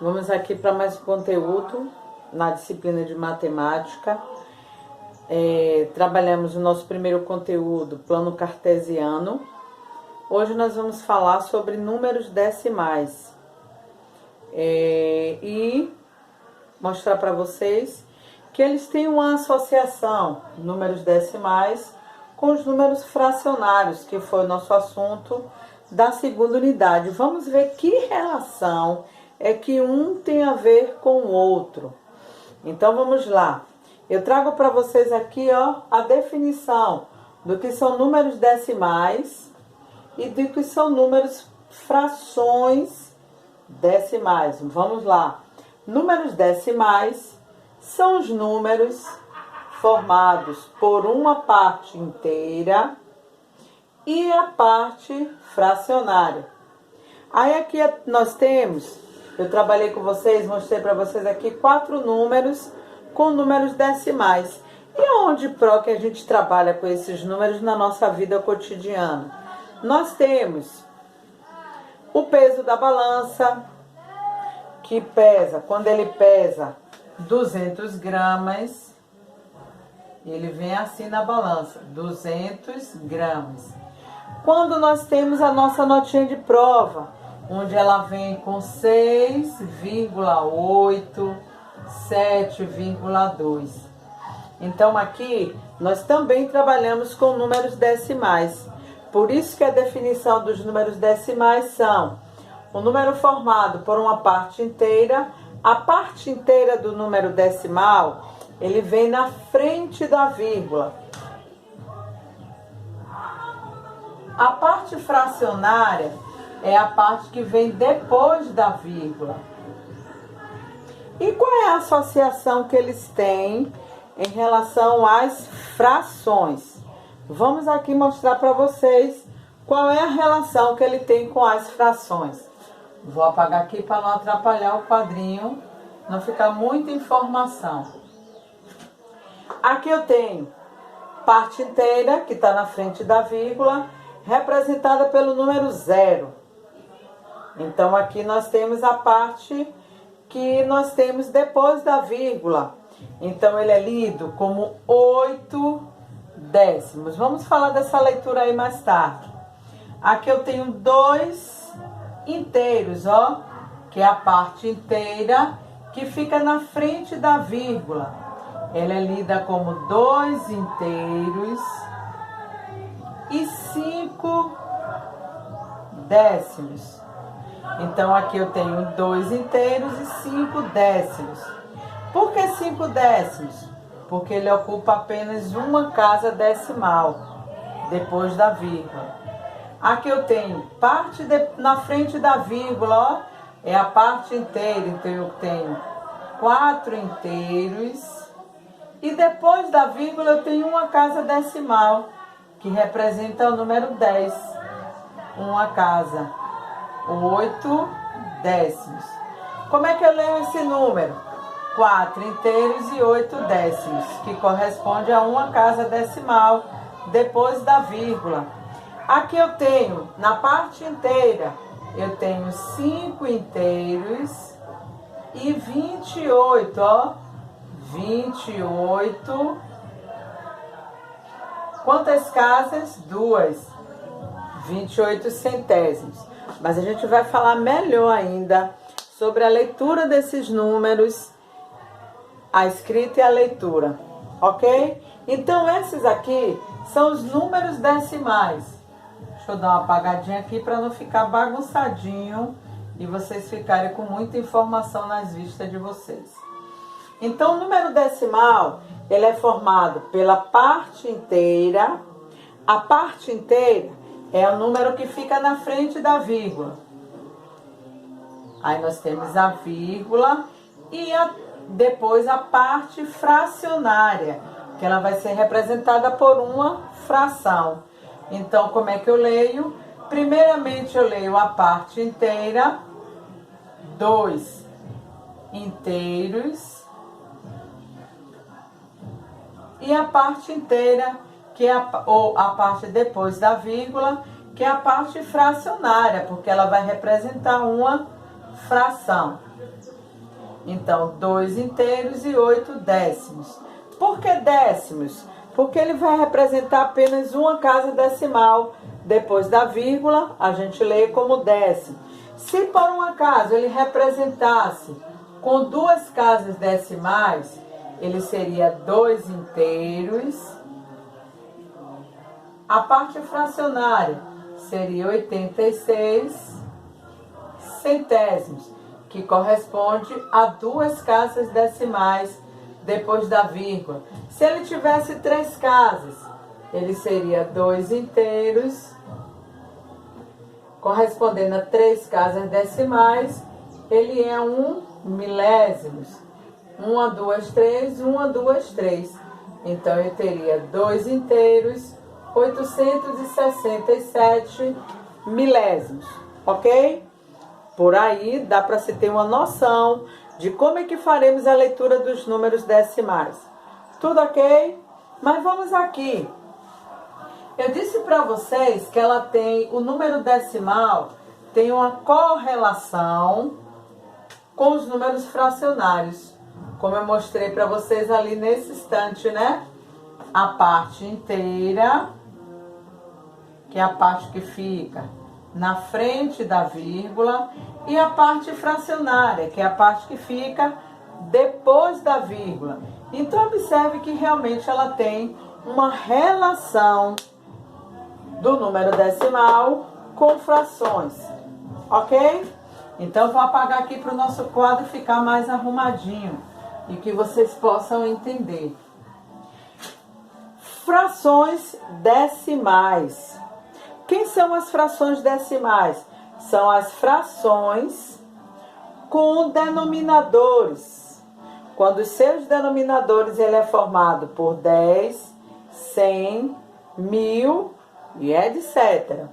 Vamos aqui para mais um conteúdo na disciplina de matemática. Trabalhamos o nosso primeiro conteúdo, plano cartesiano. Hoje nós vamos falar sobre números decimais e mostrar para vocês que eles têm uma associação, números decimais, com os números fracionários, que foi o nosso assunto da segunda unidade. Vamos ver que relação é que um tem a ver com o outro. Então vamos lá. Eu trago para vocês aqui a definição do que são números decimais e do que são números frações decimais. Vamos lá. Números decimais são os números formados por uma parte inteira e a parte fracionária. Aí aqui nós temos, eu trabalhei com vocês, mostrei para vocês aqui 4 números com números decimais. E onde que a gente trabalha com esses números na nossa vida cotidiana? Nós temos o peso da balança, que pesa, quando ele pesa 200 gramas, ele vem assim na balança, 200 gramas. Quando nós temos a nossa notinha de prova, onde ela vem com 6,8, 7,2. Então aqui nós também trabalhamos com números decimais. Por isso que a definição dos números decimais são o número formado por uma parte inteira. A parte inteira do número decimal, ele vem na frente da vírgula. A parte fracionária é a parte que vem depois da vírgula. E qual é a associação que eles têm em relação às frações? Vamos aqui mostrar para vocês qual é a relação que ele tem com as frações. Vou apagar aqui para não atrapalhar o quadrinho, não ficar muita informação. Aqui eu tenho parte inteira, que está na frente da vírgula, representada pelo número 0. Então aqui nós temos a parte que nós temos depois da vírgula. Então ele é lido como 8 décimos. Vamos falar dessa leitura aí mais tarde. Aqui eu tenho 2 inteiros, que é a parte inteira que fica na frente da vírgula. Ela é lida como 2 inteiros e 5 décimos. Então aqui eu tenho 2 inteiros e 5 décimos. Por que 5 décimos? Porque ele ocupa apenas uma casa decimal depois da vírgula. Aqui eu tenho parte na frente da vírgula, é a parte inteira, então eu tenho 4 inteiros. E depois da vírgula eu tenho uma casa decimal, que representa o número 10. Uma casa, 8 décimos. Como é que eu leio esse número? 4 inteiros e 8 décimos, que corresponde a uma casa decimal depois da vírgula. Aqui eu tenho, na parte inteira, eu tenho 5 inteiros e 28, 28. Quantas casas? 2. 28 centésimos. Mas a gente vai falar melhor ainda sobre a leitura desses números, a escrita e a leitura, ok? Então esses aqui são os números decimais. Deixa eu dar uma apagadinha aqui para não ficar bagunçadinho e vocês ficarem com muita informação nas vistas de vocês. Então, o número decimal, ele é formado pela parte inteira. A parte inteira é o número que fica na frente da vírgula. Aí nós temos a vírgula e depois a parte fracionária, que ela vai ser representada por uma fração. Então, como é que eu leio? Primeiramente, eu leio a parte inteira, 2 inteiros, e a parte inteira, que é ou a parte depois da vírgula, que é a parte fracionária, porque ela vai representar uma fração. Então, 2 inteiros e 8 décimos. Por que décimos? Porque ele vai representar apenas uma casa decimal. Depois da vírgula, a gente lê como décimo. Se por um acaso ele representasse com 2 casas decimais, ele seria 2 inteiros. A parte fracionária seria 86 centésimos, que corresponde a 2 casas decimais depois da vírgula. Se ele tivesse 3 casas, ele seria 2 inteiros, correspondendo a 3 casas decimais, ele é 1 milésimos. 1, 2, 3, 1, 2, 3. Então, eu teria 2 inteiros, 867 milésimos, ok? Por aí dá para se ter uma noção de como é que faremos a leitura dos números decimais. Tudo ok? Mas vamos aqui. Eu disse para vocês que ela tem, o número decimal tem uma correlação com os números fracionários. Como eu mostrei para vocês ali nesse instante, né? A parte inteira, que é a parte que fica na frente da vírgula, e a parte fracionária, que é a parte que fica depois da vírgula. Então, observe que realmente ela tem uma relação do número decimal com frações, ok? Então, vou apagar aqui para o nosso quadro ficar mais arrumadinho e que vocês possam entender. Frações decimais. Quem são as frações decimais? São as frações com denominadores. Quando os seus denominadores ele é formado por 10, 100, 1000 e etc.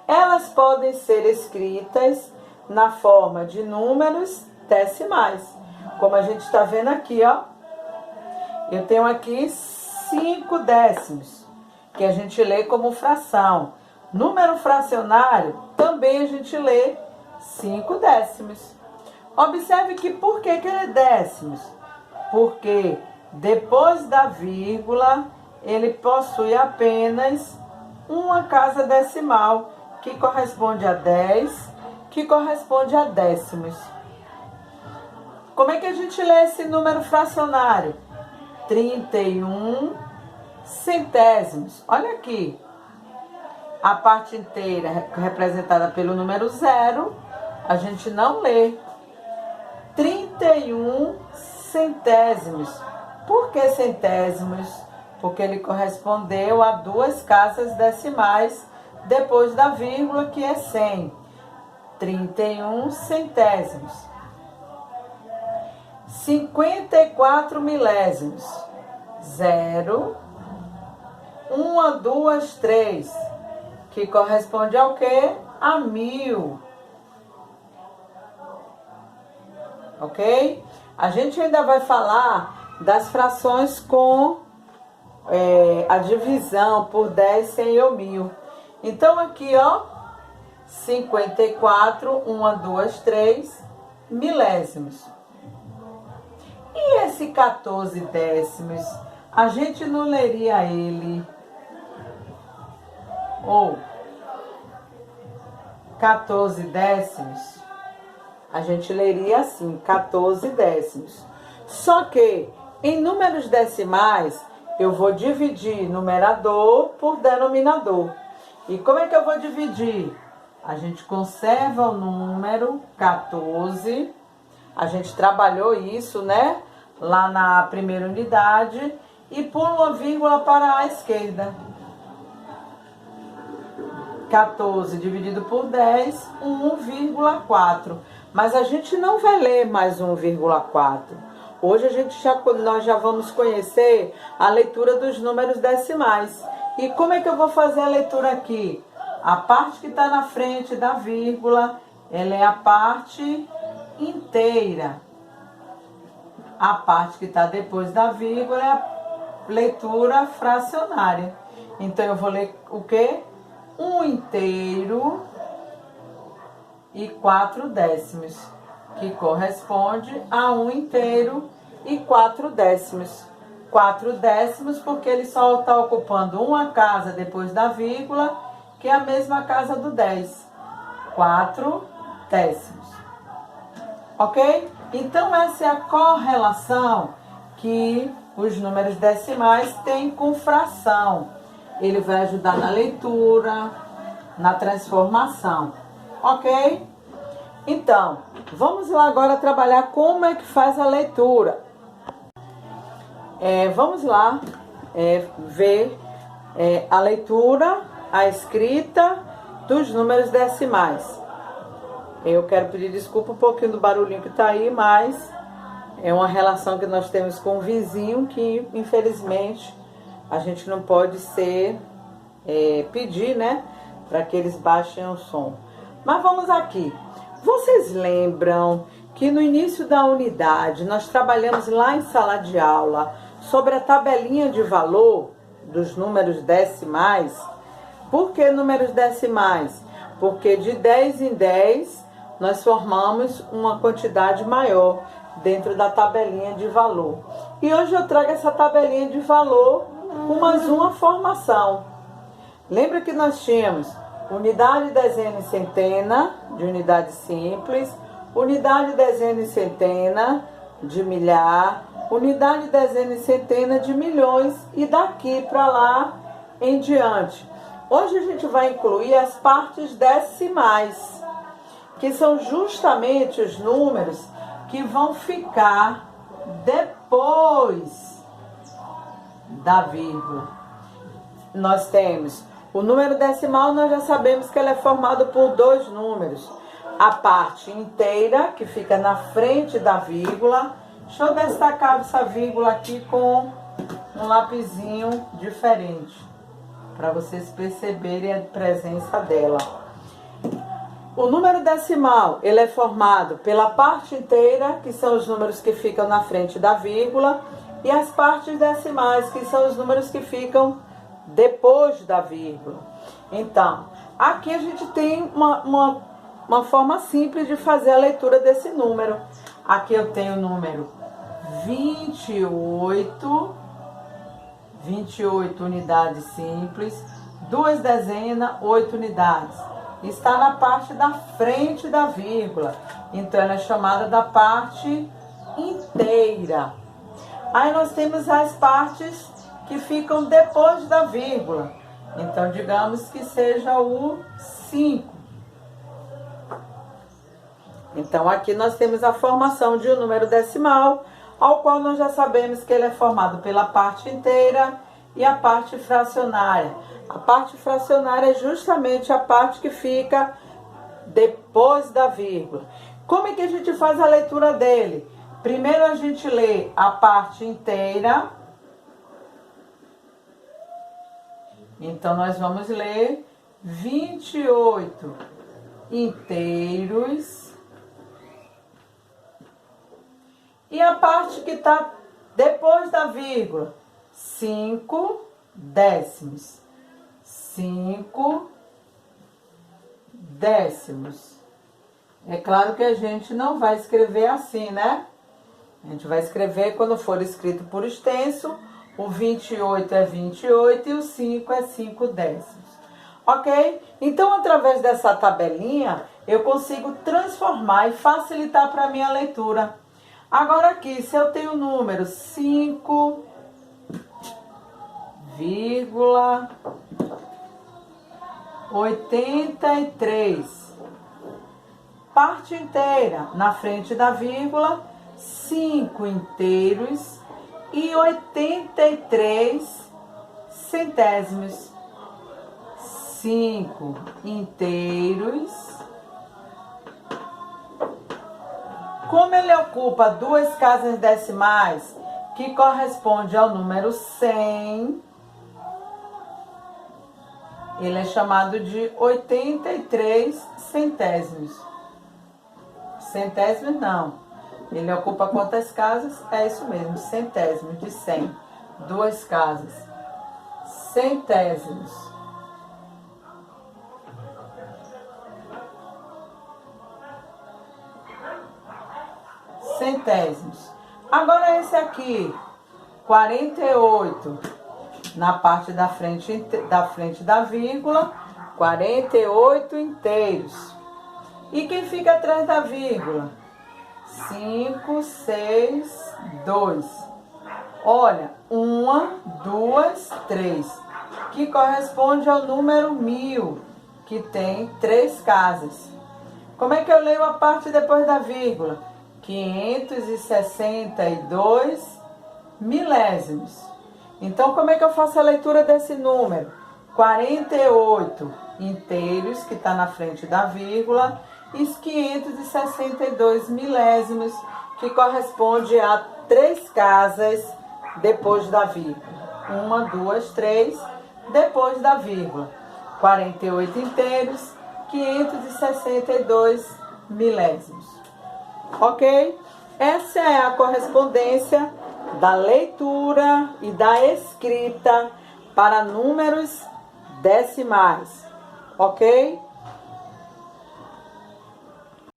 Elas podem ser escritas na forma de números decimais. Como a gente está vendo aqui, ó. Eu tenho aqui 5 décimos, que a gente lê como fração. Número fracionário, também a gente lê 5 décimos. Observe que por que ele é décimos? Porque depois da vírgula, ele possui apenas uma casa decimal, que corresponde a 10, que corresponde a décimos. Como é que a gente lê esse número fracionário? 31 centésimos. Olha aqui. A parte inteira representada pelo número 0, a gente não lê. 31 centésimos. Por que centésimos? Porque ele correspondeu a 2 casas decimais depois da vírgula, que é 100. 31 centésimos. 54 milésimos. 0, 1, 2, 3. Que corresponde ao quê? A 1000. Ok? A gente ainda vai falar das frações com a divisão por 10, 100 ou 1000. Então, aqui, ó, 54, 1, 2, 3 milésimos. E esse 14 décimos, a gente não leria ele... ou 14 décimos, a gente leria assim, 14 décimos. Só que em números decimais, eu vou dividir numerador por denominador. E como é que eu vou dividir? A gente conserva o número 14, a gente trabalhou isso, né? Lá na primeira unidade, e pula uma vírgula para a esquerda. 14 dividido por 10, 1,4. Mas a gente não vai ler mais 1,4. Hoje nós já vamos conhecer a leitura dos números decimais. E como é que eu vou fazer a leitura aqui? A parte que está na frente da vírgula, ela é a parte inteira. A parte que está depois da vírgula é a leitura fracionária. Então, eu vou ler o quê? 1 inteiro e 4 décimos, que corresponde a 1 inteiro e 4 décimos. 4 décimos porque ele só está ocupando uma casa depois da vírgula, que é a mesma casa do 10. 4 décimos. Ok? Então essa é a correlação que os números decimais têm com fração. Ele vai ajudar na leitura, na transformação. Ok? Então, vamos lá agora trabalhar como é que faz a leitura. Vamos lá ver a leitura, a escrita dos números decimais. Eu quero pedir desculpa um pouquinho do barulhinho que está aí, mas é uma relação que nós temos com o vizinho que, infelizmente, a gente não pode pedir, né, para que eles baixem o som. Mas vamos aqui. Vocês lembram que no início da unidade nós trabalhamos lá em sala de aula sobre a tabelinha de valor dos números decimais? Por que números decimais? Porque de 10 em 10 nós formamos uma quantidade maior dentro da tabelinha de valor. E hoje eu trago essa tabelinha de valor com mais uma formação. Lembra que nós tínhamos unidade, dezena e centena de unidade simples, unidade, dezena e centena de milhar, unidade, dezena e centena de milhões e daqui para lá em diante. Hoje a gente vai incluir as partes decimais, que são justamente os números que vão ficar depois da vírgula. Nós temos o número decimal, nós já sabemos que ele é formado por dois números. A parte inteira, que fica na frente da vírgula. Deixa eu destacar essa vírgula aqui com um lapisinho diferente, para vocês perceberem a presença dela. O número decimal, ele é formado pela parte inteira, que são os números que ficam na frente da vírgula, e as partes decimais, que são os números que ficam depois da vírgula. Então, aqui a gente tem uma forma simples de fazer a leitura desse número. Aqui eu tenho o número 28 unidades simples, 2 dezenas, 8 unidades. Está na parte da frente da vírgula, então ela é chamada da parte inteira. Aí nós temos as partes que ficam depois da vírgula, então digamos que seja o 5. Então aqui nós temos a formação de um número decimal, ao qual nós já sabemos que ele é formado pela parte inteira e a parte fracionária. A parte fracionária é justamente a parte que fica depois da vírgula. Como é que a gente faz a leitura dele? Primeiro a gente lê a parte inteira. Então nós vamos ler 28 inteiros. E a parte que está depois da vírgula, 5 décimos. 5 décimos. É claro que a gente não vai escrever assim, né? A gente vai escrever quando for escrito por extenso. O 28 é 28 e o 5 é 5 décimos. Ok? Então, através dessa tabelinha, eu consigo transformar e facilitar para a minha leitura. Agora aqui, se eu tenho o número 5,83, parte inteira na frente da vírgula, 5 inteiros e 83 centésimos. 5 inteiros. Como ele ocupa duas casas decimais, que corresponde ao número 100, ele é chamado de 83 centésimos. Centésimos não. Ele ocupa quantas casas? É isso mesmo, centésimos de 100. Duas casas. Centésimos. centésimos. Agora esse aqui, 48, na parte da frente da vírgula, 48 inteiros. E quem fica atrás da vírgula? 5, 6, 2. Olha, 1, 2, 3, que corresponde ao número 1000, que tem 3 casas. Como é que eu leio a parte depois da vírgula? 562 milésimos. Então, como é que eu faço a leitura desse número? 48 inteiros, que está na frente da vírgula, e 562 milésimos, que corresponde a 3 casas depois da vírgula. 1, 2, 3, depois da vírgula. 48 inteiros, 562 milésimos. Ok? Essa é a correspondência da leitura e da escrita para números decimais. Ok?